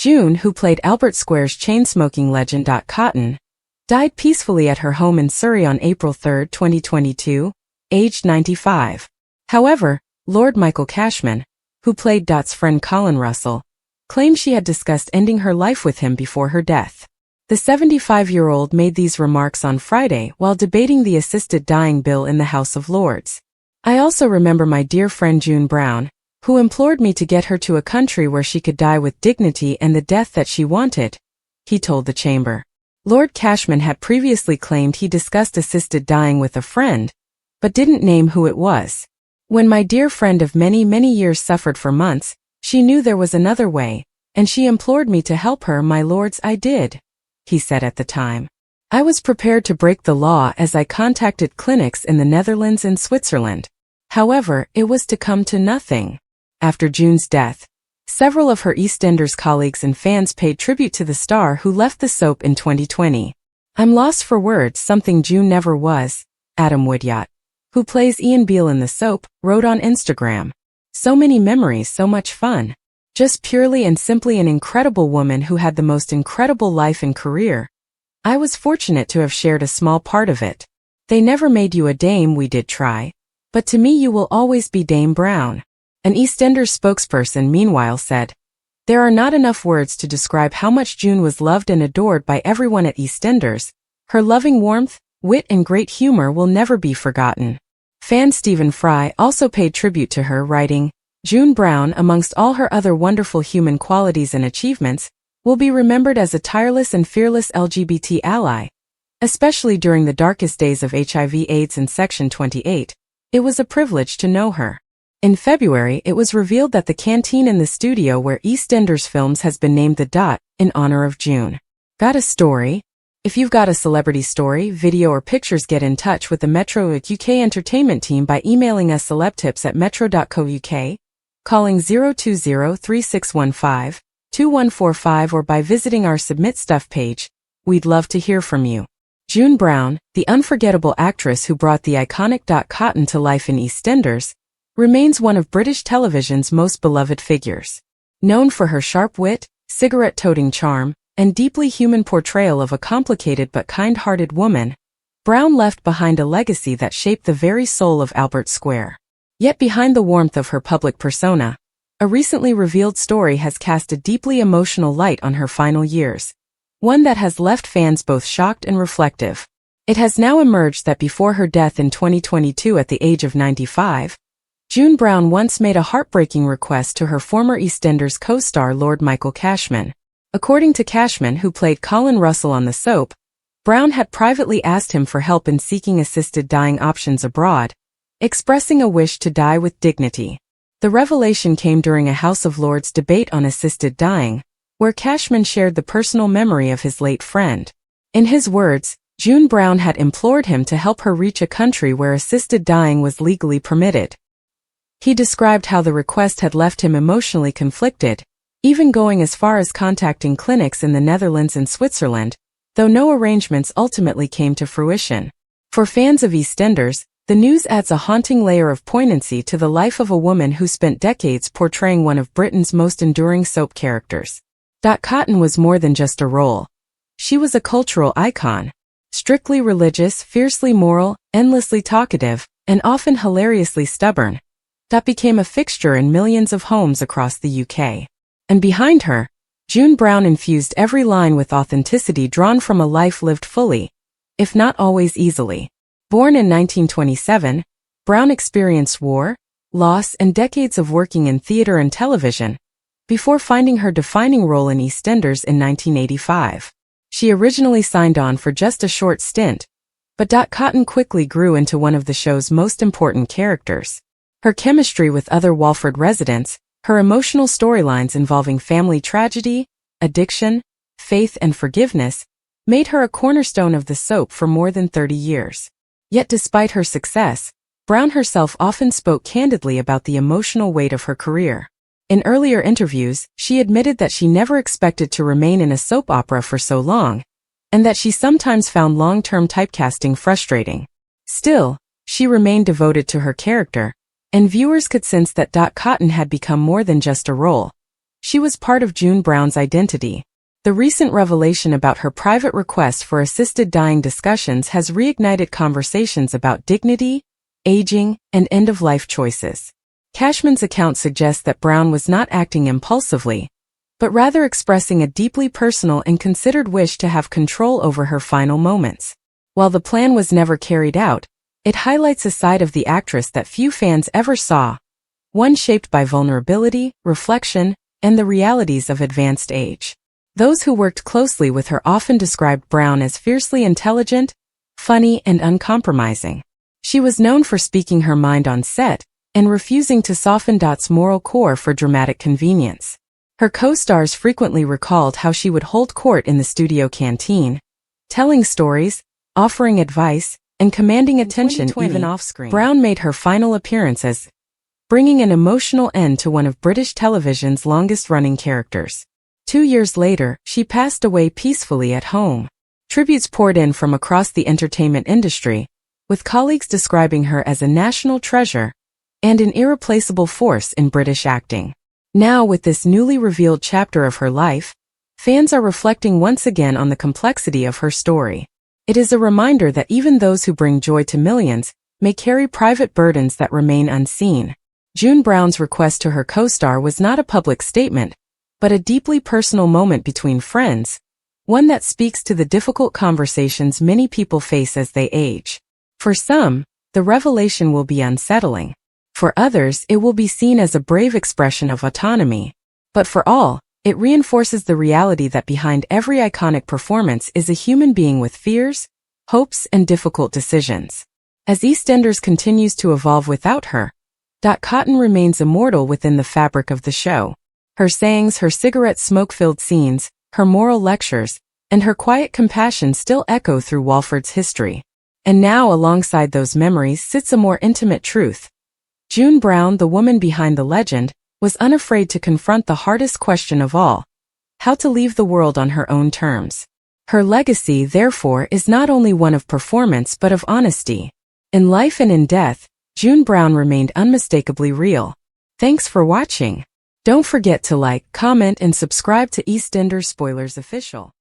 June, who played Albert Square's chain-smoking legend Cotton, died peacefully at her home in Surrey on April 3, 2022, aged 95. However, Lord Michael Cashman, who played Dot's friend Colin Russell, claimed she had discussed ending her life with him before her death. The 75-year-old made these remarks on Friday while debating the assisted dying bill in the House of Lords. "I also remember my dear friend June Brown, who implored me to get her to a country where she could die with dignity and the death that she wanted," he told the chamber. Lord Cashman had previously claimed he discussed assisted dying with a friend, but didn't name who it was. "When my dear friend of many, many years suffered for months, she knew there was another way, and she implored me to help her, my lords, I did," he said at the time. "I was prepared to break the law as I contacted clinics in the Netherlands and Switzerland. However, it was to come to nothing." After June's death, several of her EastEnders colleagues and fans paid tribute to the star who left the soap in 2020. "I'm lost for words, something June never was," Adam Woodyard, who plays Ian Beale in the soap, wrote on Instagram. "So many memories, so much fun. Just purely and simply an incredible woman who had the most incredible life and career. I was fortunate to have shared a small part of it. They never made you a dame, we did try. But to me you will always be Dame Brown." An EastEnders spokesperson meanwhile said, "There are not enough words to describe how much June was loved and adored by everyone at EastEnders. Her loving warmth, wit and great humor will never be forgotten." Fan Stephen Fry also paid tribute to her, writing, "June Brown, amongst all her other wonderful human qualities and achievements, will be remembered as a tireless and fearless LGBT ally, especially during the darkest days of HIV/AIDS and Section 28. It was a privilege to know her." In February, it was revealed that the canteen in the studio where EastEnders Films has been named the Dot, in honor of June. Got a story? If you've got a celebrity story, video or pictures, get in touch with the Metro UK entertainment team by emailing us celebtips@metro.co.uk, calling 020-3615-2145 or by visiting our Submit Stuff page. We'd love to hear from you. June Brown, the unforgettable actress who brought the iconic Cotton to life in EastEnders, remains one of British television's most beloved figures. Known for her sharp wit, cigarette-toting charm, and deeply human portrayal of a complicated but kind-hearted woman, Brown left behind a legacy that shaped the very soul of Albert Square. Yet behind the warmth of her public persona, a recently revealed story has cast a deeply emotional light on her final years, one that has left fans both shocked and reflective. It has now emerged that before her death in 2022 at the age of 95, June Brown once made a heartbreaking request to her former EastEnders co-star Lord Michael Cashman. According to Cashman, who played Colin Russell on the soap, Brown had privately asked him for help in seeking assisted dying options abroad, expressing a wish to die with dignity. The revelation came during a House of Lords debate on assisted dying, where Cashman shared the personal memory of his late friend. In his words, June Brown had implored him to help her reach a country where assisted dying was legally permitted. He described how the request had left him emotionally conflicted, even going as far as contacting clinics in the Netherlands and Switzerland, though no arrangements ultimately came to fruition. For fans of EastEnders, the news adds a haunting layer of poignancy to the life of a woman who spent decades portraying one of Britain's most enduring soap characters. Cotton was more than just a role. She was a cultural icon. Strictly religious, fiercely moral, endlessly talkative, and often hilariously stubborn, Dot became a fixture in millions of homes across the UK. And behind her, June Brown infused every line with authenticity drawn from a life lived fully, if not always easily. Born in 1927, Brown experienced war, loss, and decades of working in theater and television, before finding her defining role in EastEnders in 1985. She originally signed on for just a short stint, but Cotton quickly grew into one of the show's most important characters. Her chemistry with other Walford residents, her emotional storylines involving family tragedy, addiction, faith, and forgiveness, made her a cornerstone of the soap for more than 30 years. Yet despite her success, Brown herself often spoke candidly about the emotional weight of her career. In earlier interviews, she admitted that she never expected to remain in a soap opera for so long, and that she sometimes found long-term typecasting frustrating. Still, she remained devoted to her character, and viewers could sense that Cotton had become more than just a role. She was part of June Brown's identity. The recent revelation about her private request for assisted dying discussions has reignited conversations about dignity, aging, and end-of-life choices. Cashman's account suggests that Brown was not acting impulsively, but rather expressing a deeply personal and considered wish to have control over her final moments. While the plan was never carried out, it highlights a side of the actress that few fans ever saw, one shaped by vulnerability, reflection, and the realities of advanced age. Those who worked closely with her often described Brown as fiercely intelligent, funny, and uncompromising. She was known for speaking her mind on set and refusing to soften Dot's moral core for dramatic convenience. Her co-stars frequently recalled how she would hold court in the studio canteen, telling stories, offering advice, and commanding attention even off-screen. Brown made her final appearance as bringing an emotional end to one of British television's longest-running characters. 2 years later, she passed away peacefully at home. Tributes poured in from across the entertainment industry, with colleagues describing her as a national treasure and an irreplaceable force in British acting. Now, with this newly revealed chapter of her life, fans are reflecting once again on the complexity of her story. It is a reminder that even those who bring joy to millions may carry private burdens that remain unseen. June Brown's request to her co-star was not a public statement, but a deeply personal moment between friends, one that speaks to the difficult conversations many people face as they age. For some, the revelation will be unsettling. For others, it will be seen as a brave expression of autonomy. But for all, it reinforces the reality that behind every iconic performance is a human being with fears, hopes, and difficult decisions. As EastEnders continues to evolve without her, Dot Cotton remains immortal within the fabric of the show. Her sayings, her cigarette smoke-filled scenes, her moral lectures, and her quiet compassion still echo through Walford's history. And now, alongside those memories, sits a more intimate truth. June Brown, the woman behind the legend, was unafraid to confront the hardest question of all: how to leave the world on her own terms. Her legacy, therefore, is not only one of performance but of honesty. In life and in death, June Brown remained unmistakably real. Thanks for watching. Don't forget to like, comment, and subscribe to EastEnders Spoilers Official.